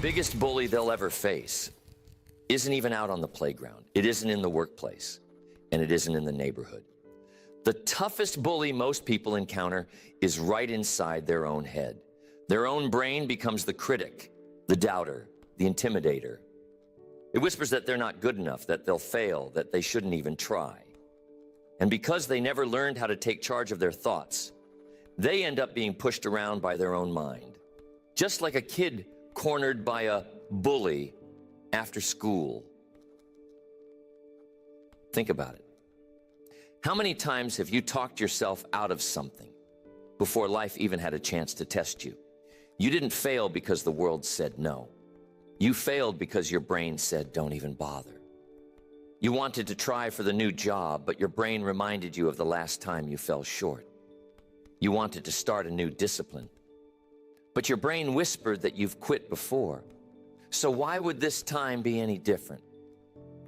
biggest bully they'll ever face isn't even out on the playground. It isn't in the workplace, and it isn't in the neighborhood. The toughest bully most people encounter is right inside their own head. Their own brain becomes the critic, the doubter, the intimidator. It whispers that they're not good enough, that they'll fail, that they shouldn't even try. And because they never learned how to take charge of their thoughts, they end up being pushed around by their own mind. Just like a kid cornered by a bully after school. Think about it. How many times have you talked yourself out of something before life even had a chance to test you? You didn't fail because the world said no. You failed because your brain said, don't even bother. You wanted to try for the new job, but your brain reminded you of the last time you fell short. You wanted to start a new discipline, but your brain whispered that you've quit before. So why would this time be any different?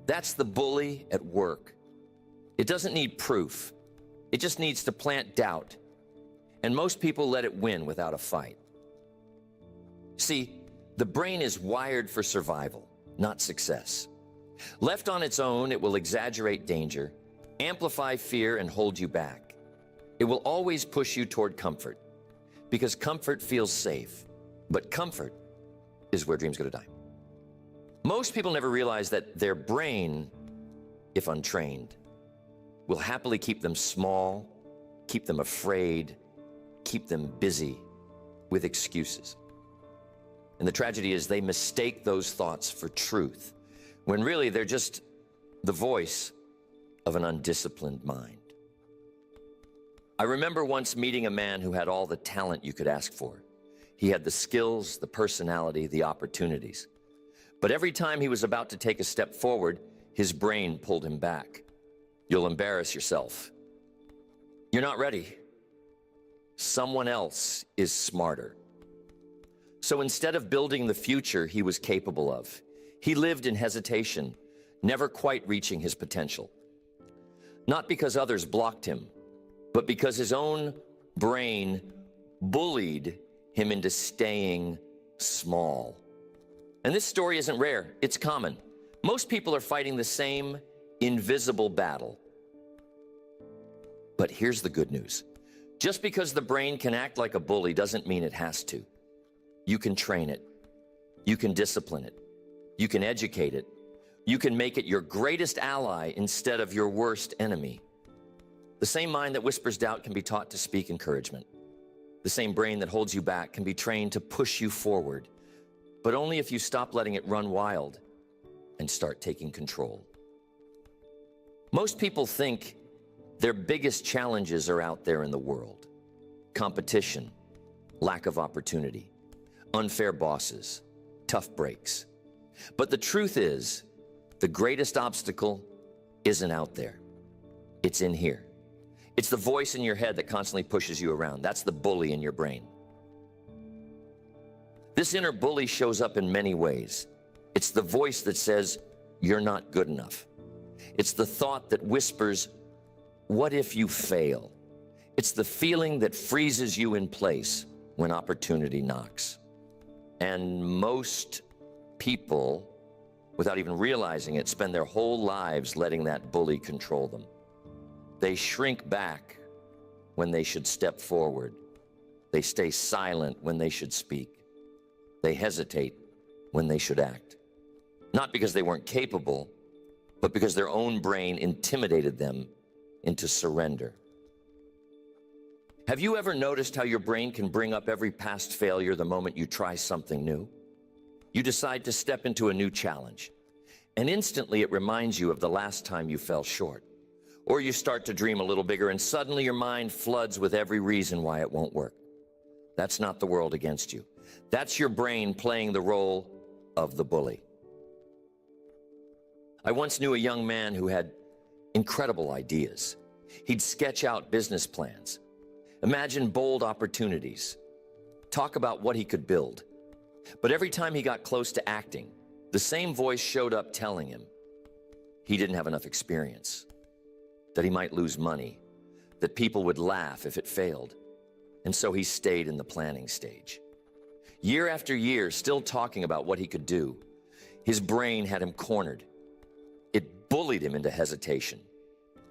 That's the bully at work. It doesn't need proof. It just needs to plant doubt. And most people let it win without a fight. See, the brain is wired for survival, not success. Left on its own, it will exaggerate danger, amplify fear, and hold you back. It will always push you toward comfort, because comfort feels safe. But comfort is where dreams go to die. Most people never realize that their brain, if untrained, will happily keep them small, keep them afraid, keep them busy with excuses. And the tragedy is they mistake those thoughts for truth, when really they're just the voice of an undisciplined mind. I remember once meeting a man who had all the talent you could ask for. He had the skills, the personality, the opportunities. But every time he was about to take a step forward, his brain pulled him back. You'll embarrass yourself. You're not ready. Someone else is smarter. So instead of building the future he was capable of, he lived in hesitation, never quite reaching his potential. Not because others blocked him, but because his own brain bullied him into staying small. And this story isn't rare, it's common. Most people are fighting the same invisible battle. But here's the good news. Just because the brain can act like a bully doesn't mean it has to. You can train it. You can discipline it. You can educate it. You can make it your greatest ally instead of your worst enemy. The same mind that whispers doubt can be taught to speak encouragement. The same brain that holds you back can be trained to push you forward, but only if you stop letting it run wild and start taking control. Most people think their biggest challenges are out there in the world. Competition, lack of opportunity, unfair bosses, tough breaks. But the truth is, the greatest obstacle isn't out there. It's in here. It's the voice in your head that constantly pushes you around. That's the bully in your brain. This inner bully shows up in many ways. It's the voice that says, you're not good enough. It's the thought that whispers, what if you fail? It's the feeling that freezes you in place when opportunity knocks. And most people, without even realizing it, spend their whole lives letting that bully control them. They shrink back when they should step forward. They stay silent when they should speak. They hesitate when they should act. Not because they weren't capable, but because their own brain intimidated them into surrender. Have you ever noticed how your brain can bring up every past failure the moment you try something new? You decide to step into a new challenge, and instantly it reminds you of the last time you fell short. Or you start to dream a little bigger, and suddenly your mind floods with every reason why it won't work. That's not the world against you. That's your brain playing the role of the bully. I once knew a young man who had incredible ideas. He'd sketch out business plans, imagine bold opportunities, talk about what he could build. But every time he got close to acting, the same voice showed up telling him he didn't have enough experience, that he might lose money, that people would laugh if it failed. And so he stayed in the planning stage. Year after year, still talking about what he could do. His brain had him cornered. It bullied him into hesitation.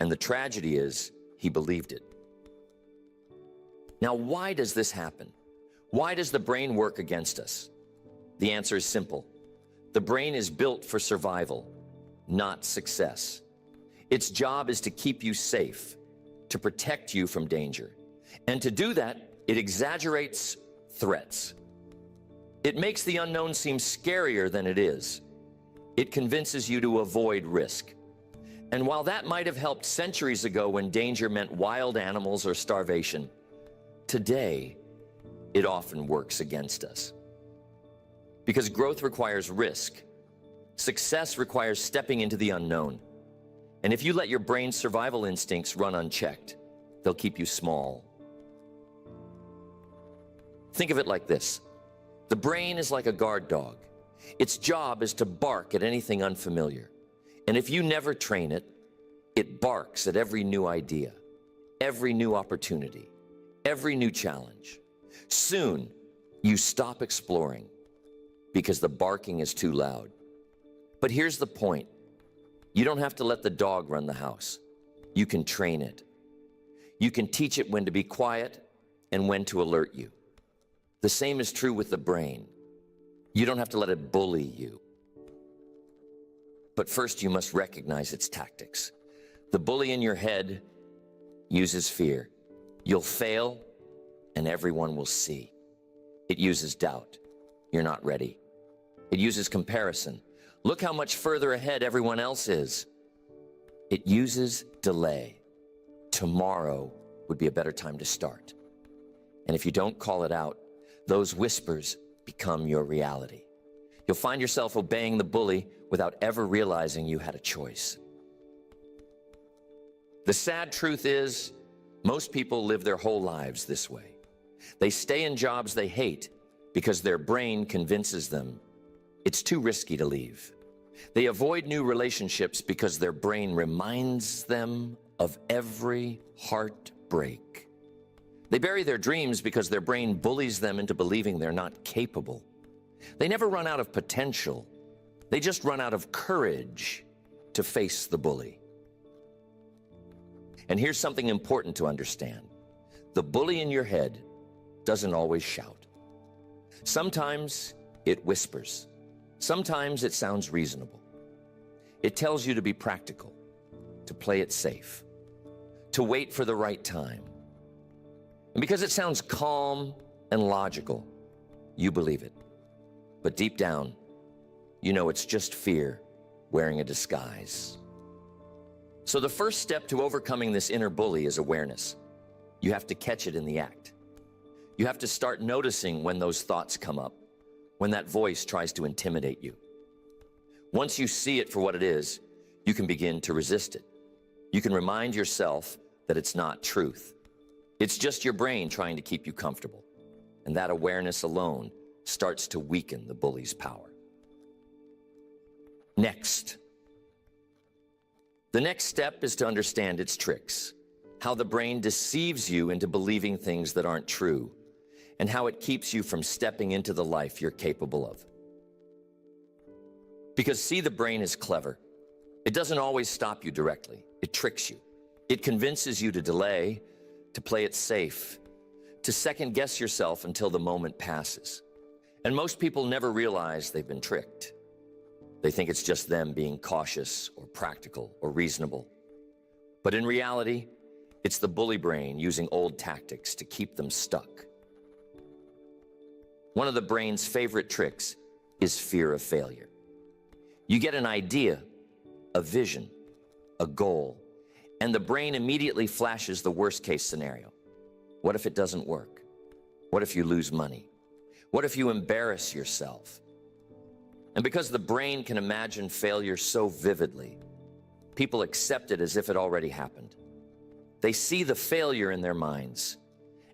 And the tragedy is, he believed it. Now, why does this happen? Why does the brain work against us? The answer is simple. The brain is built for survival, not success. Its job is to keep you safe, to protect you from danger. And to do that, it exaggerates threats. It makes the unknown seem scarier than it is. It convinces you to avoid risk. And while that might have helped centuries ago when danger meant wild animals or starvation, today, it often works against us. Because growth requires risk. Success requires stepping into the unknown. And if you let your brain's survival instincts run unchecked, they'll keep you small. Think of it like this. The brain is like a guard dog. Its job is to bark at anything unfamiliar. And if you never train it, it barks at every new idea, every new opportunity, every new challenge. Soon, you stop exploring because the barking is too loud. But here's the point. You don't have to let the dog run the house. You can train it. You can teach it when to be quiet and when to alert you. The same is true with the brain. You don't have to let it bully you. But first, you must recognize its tactics. The bully in your head uses fear. You'll fail, and everyone will see. It uses doubt. You're not ready. It uses comparison. Look how much further ahead everyone else is. It uses delay. Tomorrow would be a better time to start. And if you don't call it out, those whispers become your reality. You'll find yourself obeying the bully without ever realizing you had a choice. The sad truth is, most people live their whole lives this way. They stay in jobs they hate because their brain convinces them it's too risky to leave. They avoid new relationships because their brain reminds them of every heartbreak. They bury their dreams because their brain bullies them into believing they're not capable. They never run out of potential. They just run out of courage to face the bully. And here's something important to understand. The bully in your head doesn't always shout. Sometimes it whispers. Sometimes it sounds reasonable. It tells you to be practical, to play it safe, to wait for the right time. And because it sounds calm and logical, you believe it. But deep down, you know it's just fear wearing a disguise. So the first step to overcoming this inner bully is awareness. You have to catch it in the act. You have to start noticing when those thoughts come up, when that voice tries to intimidate you. Once you see it for what it is, you can begin to resist it. You can remind yourself that it's not truth. It's just your brain trying to keep you comfortable. And that awareness alone starts to weaken the bully's power. Next. The next step is to understand its tricks, how the brain deceives you into believing things that aren't true, and how it keeps you from stepping into the life you're capable of. Because see, the brain is clever. It doesn't always stop you directly. It tricks you. It convinces you to delay, to play it safe, to second guess yourself until the moment passes. And most people never realize they've been tricked. They think it's just them being cautious or practical or reasonable. But in reality, it's the bully brain using old tactics to keep them stuck. One of the brain's favorite tricks is fear of failure. You get an idea, a vision, a goal, and the brain immediately flashes the worst-case scenario. What if it doesn't work? What if you lose money? What if you embarrass yourself? And because the brain can imagine failure so vividly, people accept it as if it already happened. They see the failure in their minds,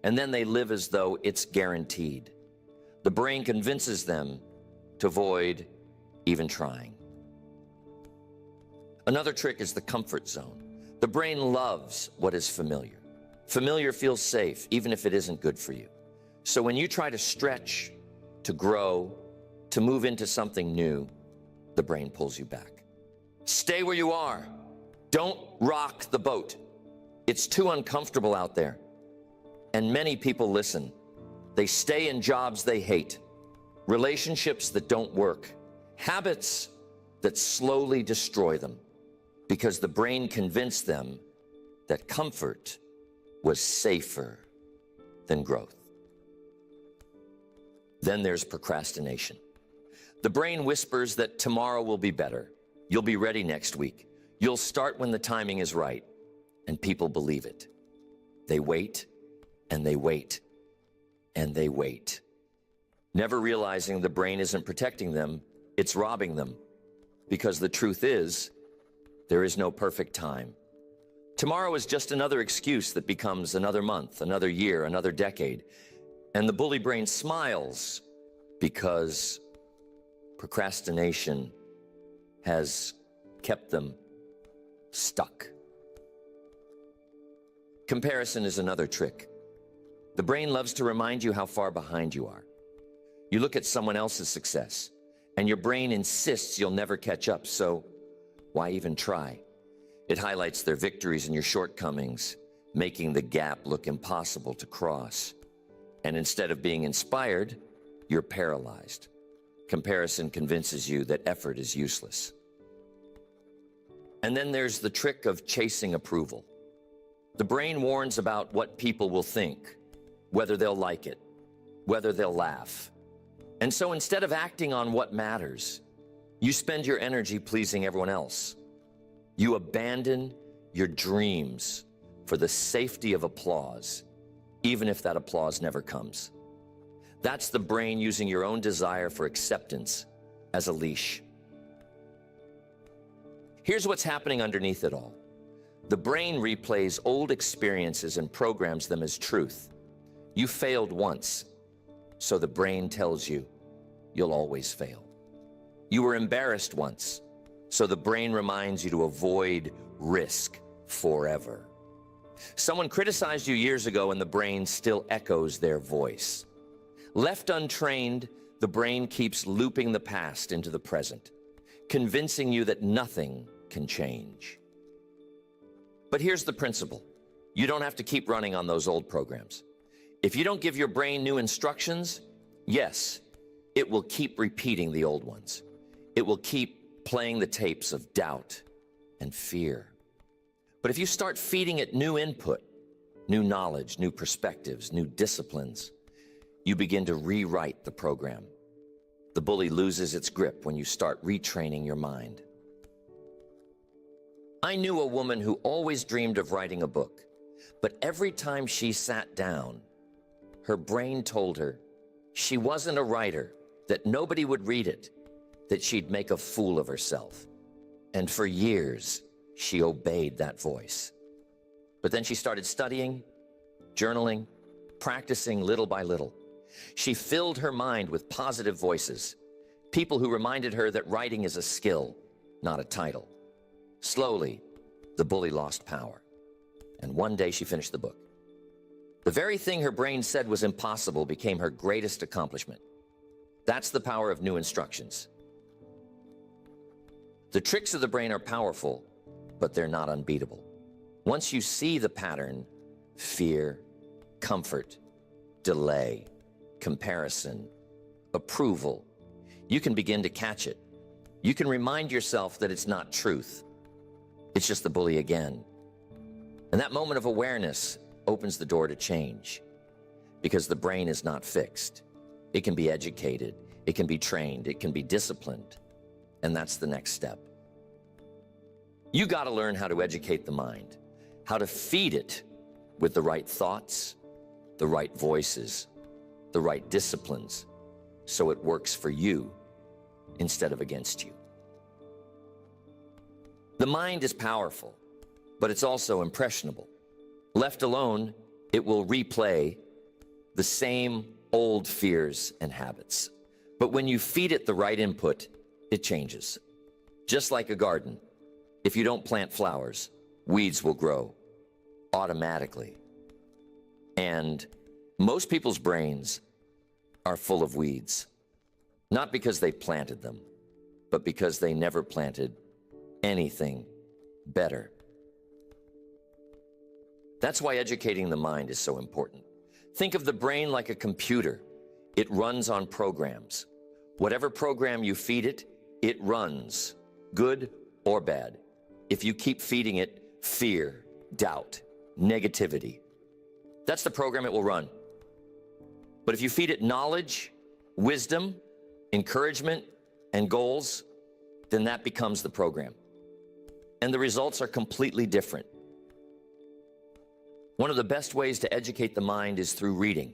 and then they live as though it's guaranteed. The brain convinces them to avoid even trying. Another trick is the comfort zone. The brain loves what is familiar. Familiar feels safe, even if it isn't good for you. So when you try to stretch, to grow, to move into something new, the brain pulls you back. Stay where you are. Don't rock the boat. It's too uncomfortable out there. And many people listen. They stay in jobs they hate, relationships that don't work, habits that slowly destroy them, because the brain convinced them that comfort was safer than growth. Then there's procrastination. The brain whispers that tomorrow will be better. You'll be ready next week. You'll start when the timing is right. And people believe it. They wait, and they wait, and they wait, never realizing the brain isn't protecting them, it's robbing them. Because the truth is, there is no perfect time. Tomorrow is just another excuse that becomes another month, another year, another decade. And the bully brain smiles because procrastination has kept them stuck. Comparison is another trick. The brain loves to remind you how far behind you are. You look at someone else's success, and your brain insists you'll never catch up, so why even try? It highlights their victories and your shortcomings, making the gap look impossible to cross. And instead of being inspired, you're paralyzed. Comparison convinces you that effort is useless. And then there's the trick of chasing approval. The brain warns about what people will think, whether they'll like it, whether they'll laugh. And so instead of acting on what matters, you spend your energy pleasing everyone else. You abandon your dreams for the safety of applause, even if that applause never comes. That's the brain using your own desire for acceptance as a leash. Here's what's happening underneath it all. The brain replays old experiences and programs them as truth. You failed once, so the brain tells you you'll always fail. You were embarrassed once, so the brain reminds you to avoid risk forever. Someone criticized you years ago and the brain still echoes their voice. Left untrained, the brain keeps looping the past into the present, convincing you that nothing can change. But here's the principle. You don't have to keep running on those old programs. If you don't give your brain new instructions, yes, it will keep repeating the old ones. It will keep playing the tapes of doubt and fear. But if you start feeding it new input, new knowledge, new perspectives, new disciplines, you begin to rewrite the program. The bully loses its grip when you start retraining your mind. I knew a woman who always dreamed of writing a book, but every time she sat down, her brain told her she wasn't a writer, that nobody would read it, that she'd make a fool of herself. And for years, she obeyed that voice. But then she started studying, journaling, practicing little by little. She filled her mind with positive voices, people who reminded her that writing is a skill, not a title. Slowly, the bully lost power, and one day she finished the book. The very thing her brain said was impossible became her greatest accomplishment. That's the power of new instructions. The tricks of the brain are powerful, but they're not unbeatable. Once you see the pattern, fear, comfort, delay, comparison, approval, you can begin to catch it. You can remind yourself that it's not truth. It's just the bully again. And that moment of awareness opens the door to change, because the brain is not fixed. It can be educated, it can be trained, it can be disciplined, and that's the next step. You got to learn how to educate the mind, how to feed it with the right thoughts, the right voices, the right disciplines, so it works for you instead of against you. The mind is powerful, but it's also impressionable. Left alone, it will replay the same old fears and habits. But when you feed it the right input, it changes. Just like a garden, if you don't plant flowers, weeds will grow automatically. And most people's brains are full of weeds. Not because they planted them, but because they never planted anything better. That's why educating the mind is so important. Think of the brain like a computer. It runs on programs. Whatever program you feed it, it runs, good or bad. If you keep feeding it fear, doubt, negativity, that's the program it will run. But if you feed it knowledge, wisdom, encouragement, and goals, then that becomes the program. And the results are completely different. One of the best ways to educate the mind is through reading.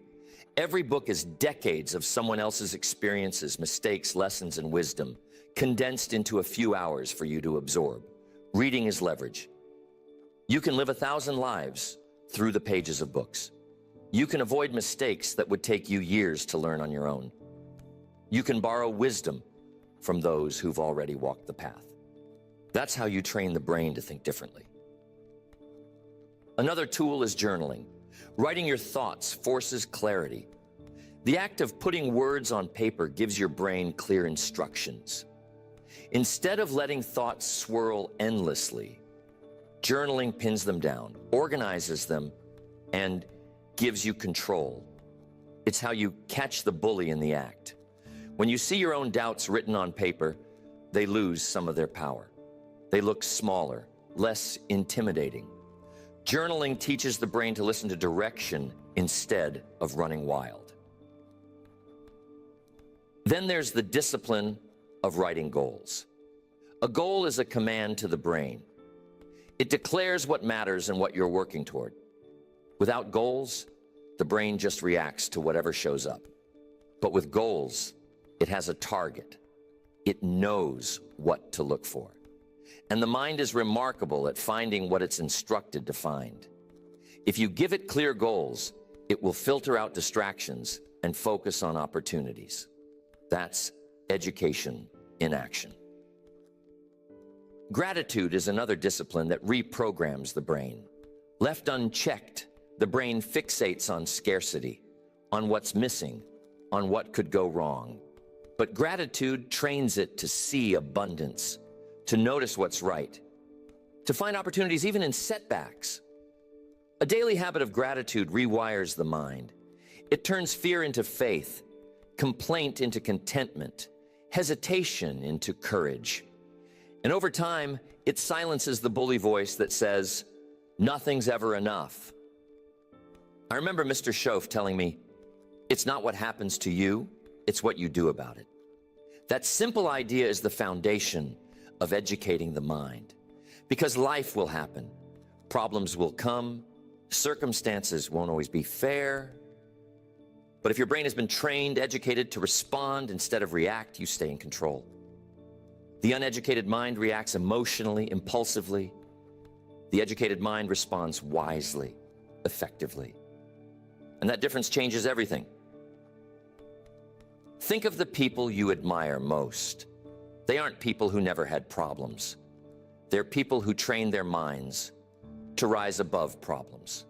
Every book is decades of someone else's experiences, mistakes, lessons, and wisdom, condensed into a few hours for you to absorb. Reading is leverage. You can live 1,000 lives through the pages of books. You can avoid mistakes that would take you years to learn on your own. You can borrow wisdom from those who've already walked the path. That's how you train the brain to think differently. Another tool is journaling. Writing your thoughts forces clarity. The act of putting words on paper gives your brain clear instructions. Instead of letting thoughts swirl endlessly, journaling pins them down, organizes them, and gives you control. It's how you catch the bully in the act. When you see your own doubts written on paper, they lose some of their power. They look smaller, less intimidating. Journaling teaches the brain to listen to direction instead of running wild. Then there's the discipline of writing goals. A goal is a command to the brain. It declares what matters and what you're working toward. Without goals, the brain just reacts to whatever shows up. But with goals, it has a target. It knows what to look for. And the mind is remarkable at finding what it's instructed to find. If you give it clear goals, it will filter out distractions and focus on opportunities. That's education in action. Gratitude is another discipline that reprograms the brain. Left unchecked, the brain fixates on scarcity, on what's missing, on what could go wrong. But gratitude trains it to see abundance, to notice what's right, to find opportunities even in setbacks. A daily habit of gratitude rewires the mind. It turns fear into faith, complaint into contentment, hesitation into courage. And over time, it silences the bully voice that says, "Nothing's ever enough." I remember Mr. Schoaf telling me, "It's not what happens to you, it's what you do about it." That simple idea is the foundation of educating the mind. Because life will happen, problems will come, circumstances won't always be fair. But if your brain has been trained, educated to respond instead of react, you stay in control. The uneducated mind reacts emotionally, impulsively. The educated mind responds wisely, effectively. And that difference changes everything. Think of the people you admire most. They aren't people who never had problems. They're people who trained their minds to rise above problems.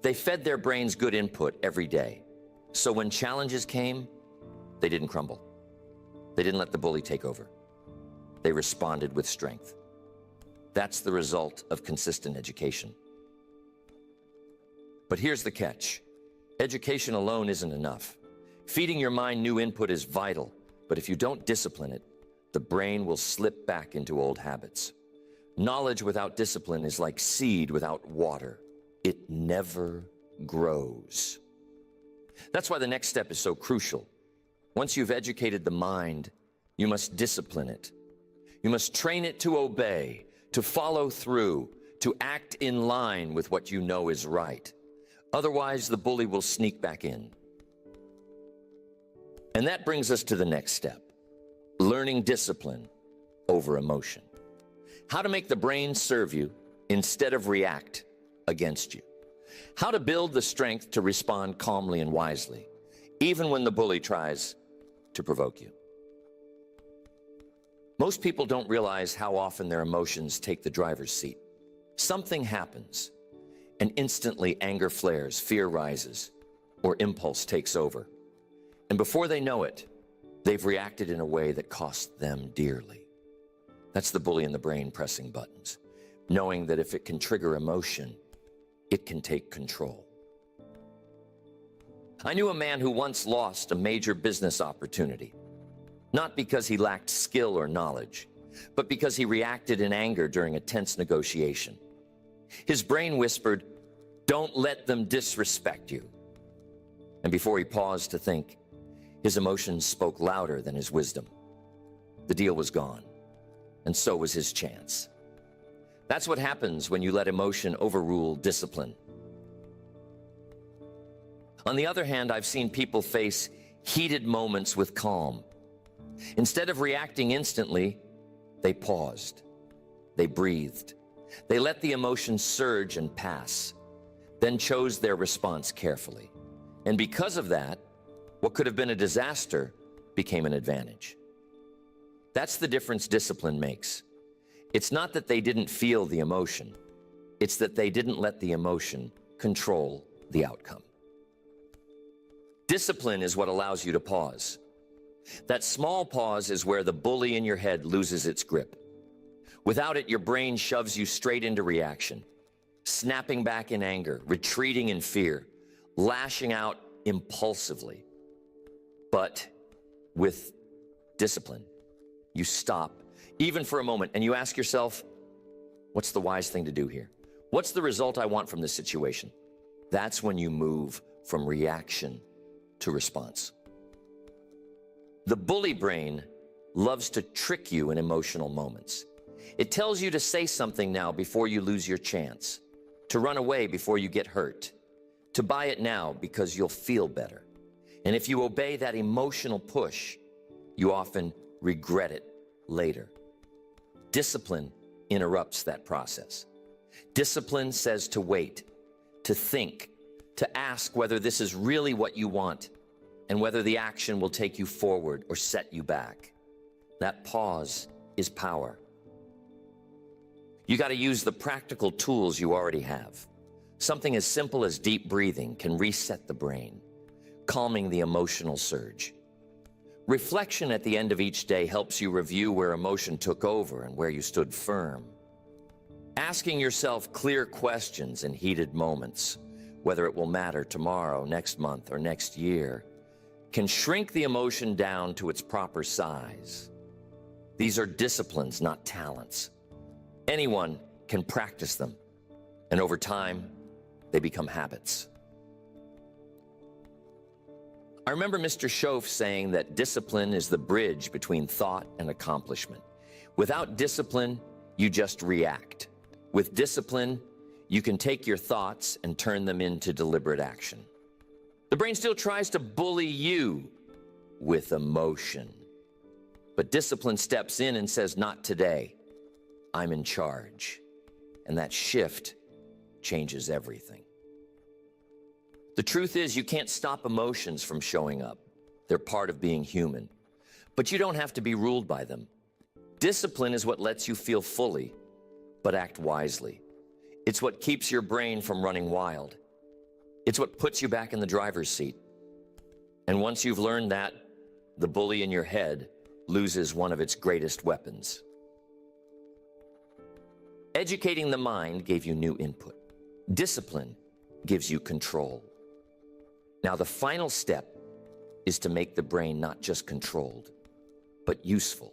They fed their brains good input every day. So when challenges came, they didn't crumble. They didn't let the bully take over. They responded with strength. That's the result of consistent education. But here's the catch. Education alone isn't enough. Feeding your mind new input is vital, but if you don't discipline it, the brain will slip back into old habits. Knowledge without discipline is like seed without water. It never grows. That's why the next step is so crucial. Once you've educated the mind, you must discipline it. You must train it to obey, to follow through, to act in line with what you know is right. Otherwise, the bully will sneak back in. And that brings us to the next step. Learning discipline over emotion. How to make the brain serve you instead of react against you. How to build the strength to respond calmly and wisely, even when the bully tries to provoke you. Most people don't realize how often their emotions take the driver's seat. Something happens, and instantly anger flares, fear rises, or impulse takes over. And before they know it, They've reacted in a way that cost them dearly. That's the bully in the brain pressing buttons, knowing that if it can trigger emotion, it can take control. I knew a man who once lost a major business opportunity, not because he lacked skill or knowledge, but because he reacted in anger during a tense negotiation. His brain whispered, "Don't let them disrespect you." And before he paused to think, his emotions spoke louder than his wisdom. The deal was gone, and so was his chance. That's what happens when you let emotion overrule discipline. On the other hand, I've seen people face heated moments with calm. Instead of reacting instantly, they paused. They breathed. They let the emotion surge and pass, then chose their response carefully. And because of that, what could have been a disaster became an advantage. That's the difference discipline makes. It's not that they didn't feel the emotion. It's that they didn't let the emotion control the outcome. Discipline is what allows you to pause. That small pause is where the bully in your head loses its grip. Without it, your brain shoves you straight into reaction, snapping back in anger, retreating in fear, lashing out impulsively. But with discipline, you stop, even for a moment, and you ask yourself, what's the wise thing to do here? What's the result I want from this situation? That's when you move from reaction to response. The bully brain loves to trick you in emotional moments. It tells you to say something now before you lose your chance, to run away before you get hurt, to buy it now because you'll feel better. And if you obey that emotional push, you often regret it later. Discipline interrupts that process. Discipline says to wait, to think, to ask whether this is really what you want and whether the action will take you forward or set you back. That pause is power. You got to use the practical tools you already have. Something as simple as deep breathing can reset the brain, calming the emotional surge. Reflection at the end of each day helps you review where emotion took over and where you stood firm. Asking yourself clear questions in heated moments, whether it will matter tomorrow, next month, or next year, can shrink the emotion down to its proper size. These are disciplines, not talents. Anyone can practice them, and over time, they become habits. I remember Mr. Schoaf saying that discipline is the bridge between thought and accomplishment. Without discipline, you just react. With discipline, you can take your thoughts and turn them into deliberate action. The brain still tries to bully you with emotion. But discipline steps in and says, not today. I'm in charge. And that shift changes everything. The truth is, you can't stop emotions from showing up. They're part of being human. But you don't have to be ruled by them. Discipline is what lets you feel fully, but act wisely. It's what keeps your brain from running wild. It's what puts you back in the driver's seat. And once you've learned that, the bully in your head loses one of its greatest weapons. Educating the mind gave you new input. Discipline gives you control. Now, the final step is to make the brain not just controlled, but useful.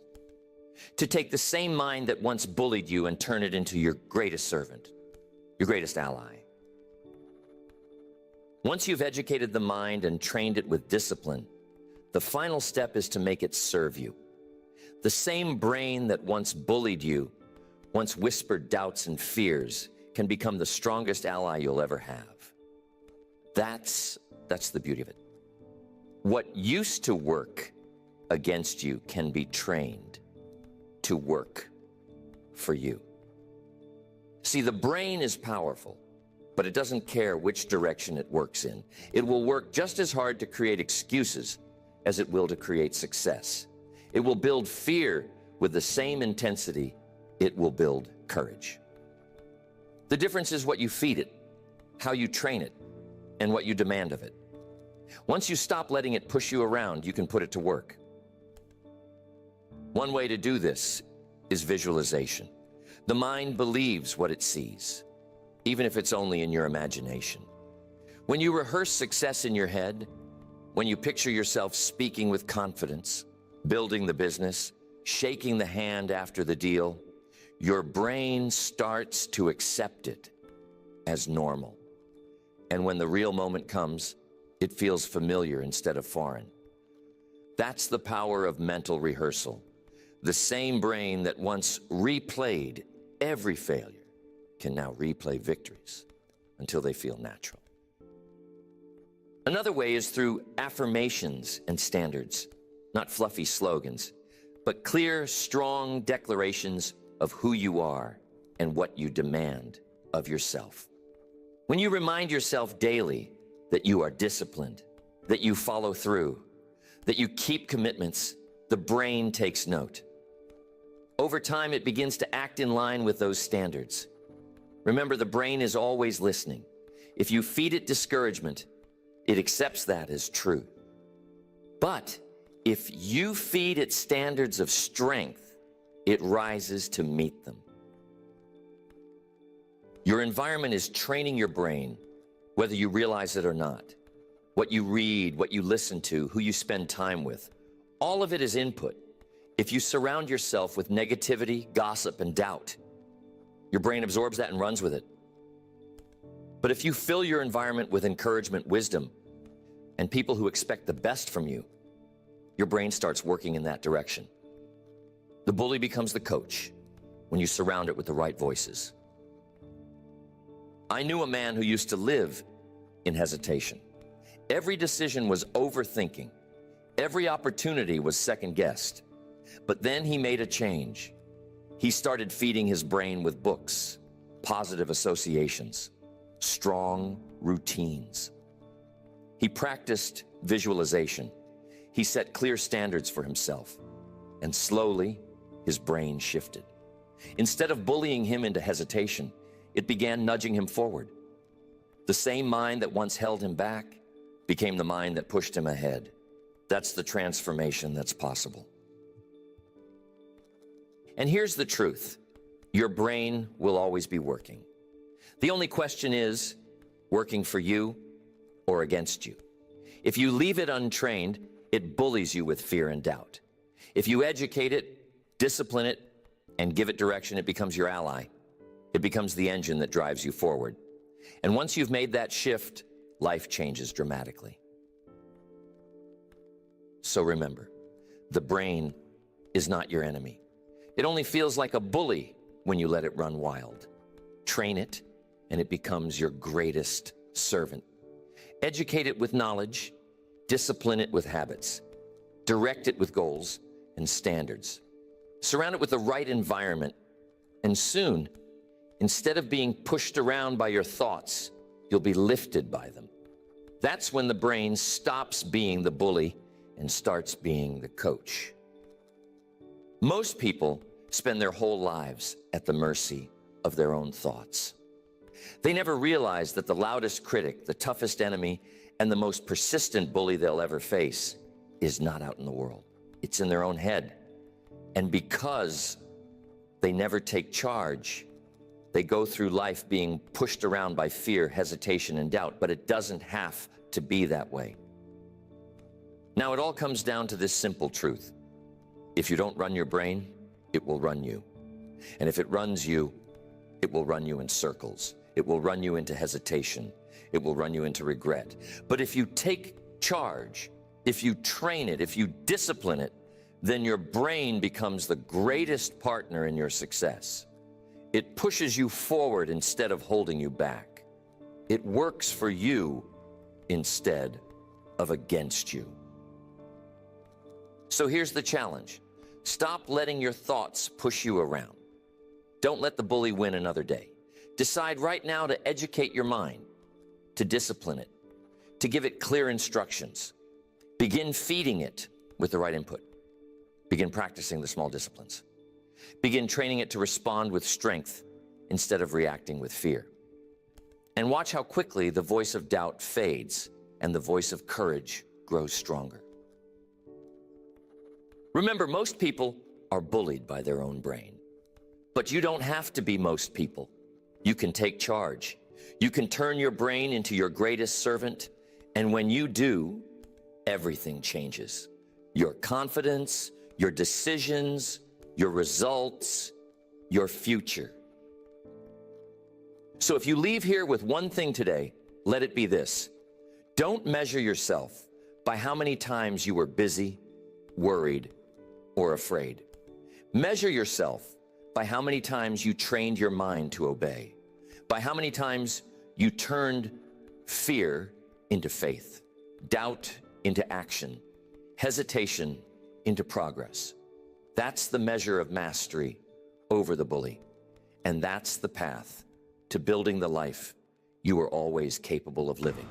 To take the same mind that once bullied you and turn it into your greatest servant, your greatest ally. Once you've educated the mind and trained it with discipline, the final step is to make it serve you. The same brain that once bullied you, once whispered doubts and fears, can become the strongest ally you'll ever have. That's the beauty of it. What used to work against you can be trained to work for you. See, the brain is powerful, but it doesn't care which direction it works in. It will work just as hard to create excuses as it will to create success. It will build fear with the same intensity it will build courage. The difference is what you feed it, how you train it, and what you demand of it. Once you stop letting it push you around, you can put it to work. One way to do this is visualization. The mind believes what it sees, even if it's only in your imagination. When you rehearse success in your head, when you picture yourself speaking with confidence, building the business, shaking the hand after the deal, your brain starts to accept it as normal. And when the real moment comes, it feels familiar instead of foreign. That's the power of mental rehearsal. The same brain that once replayed every failure can now replay victories until they feel natural. Another way is through affirmations and standards, not fluffy slogans, but clear, strong declarations of who you are and what you demand of yourself. When you remind yourself daily that you are disciplined, that you follow through, that you keep commitments, the brain takes note. Over time, it begins to act in line with those standards. Remember, the brain is always listening. If you feed it discouragement, it accepts that as true. But if you feed it standards of strength, it rises to meet them. Your environment is training your brain, whether you realize it or not. What you read, what you listen to, who you spend time with, all of it is input. If you surround yourself with negativity, gossip, and doubt, your brain absorbs that and runs with it. But if you fill your environment with encouragement, wisdom, and people who expect the best from you, your brain starts working in that direction. The bully becomes the coach when you surround it with the right voices. I knew a man who used to live in hesitation. Every decision was overthinking. Every opportunity was second-guessed. But then he made a change. He started feeding his brain with books, positive associations, strong routines. He practiced visualization. He set clear standards for himself. And slowly, his brain shifted. Instead of bullying him into hesitation, it began nudging him forward. The same mind that once held him back became the mind that pushed him ahead. That's the transformation that's possible. And here's the truth. Your brain will always be working. The only question is, working for you or against you? If you leave it untrained, it bullies you with fear and doubt. If you educate it, discipline it, and give it direction, it becomes your ally. It becomes the engine that drives you forward. And once you've made that shift, life changes dramatically. So remember, the brain is not your enemy. It only feels like a bully when you let it run wild. Train it, and it becomes your greatest servant. Educate it with knowledge, discipline it with habits, direct it with goals and standards. Surround it with the right environment, and soon, instead of being pushed around by your thoughts, you'll be lifted by them. That's when the brain stops being the bully and starts being the coach. Most people spend their whole lives at the mercy of their own thoughts. They never realize that the loudest critic, the toughest enemy, and the most persistent bully they'll ever face is not out in the world. It's in their own head. And because they never take charge, they go through life being pushed around by fear, hesitation, and doubt, but it doesn't have to be that way. Now, it all comes down to this simple truth. If you don't run your brain, it will run you. And if it runs you, it will run you in circles. It will run you into hesitation. It will run you into regret. But if you take charge, if you train it, if you discipline it, then your brain becomes the greatest partner in your success. It pushes you forward instead of holding you back. It works for you instead of against you. So here's the challenge. Stop letting your thoughts push you around. Don't let the bully win another day. Decide right now to educate your mind, to discipline it, to give it clear instructions. Begin feeding it with the right input. Begin practicing the small disciplines. Begin training it to respond with strength instead of reacting with fear. And watch how quickly the voice of doubt fades and the voice of courage grows stronger. Remember, most people are bullied by their own brain. But you don't have to be most people. You can take charge. You can turn your brain into your greatest servant, and when you do, everything changes. Your confidence, your decisions, your results, your future. So if you leave here with one thing today, let it be this. Don't measure yourself by how many times you were busy, worried, or afraid. Measure yourself by how many times you trained your mind to obey, by how many times you turned fear into faith, doubt into action, hesitation into progress. That's the measure of mastery over the bully. And that's the path to building the life you were always capable of living.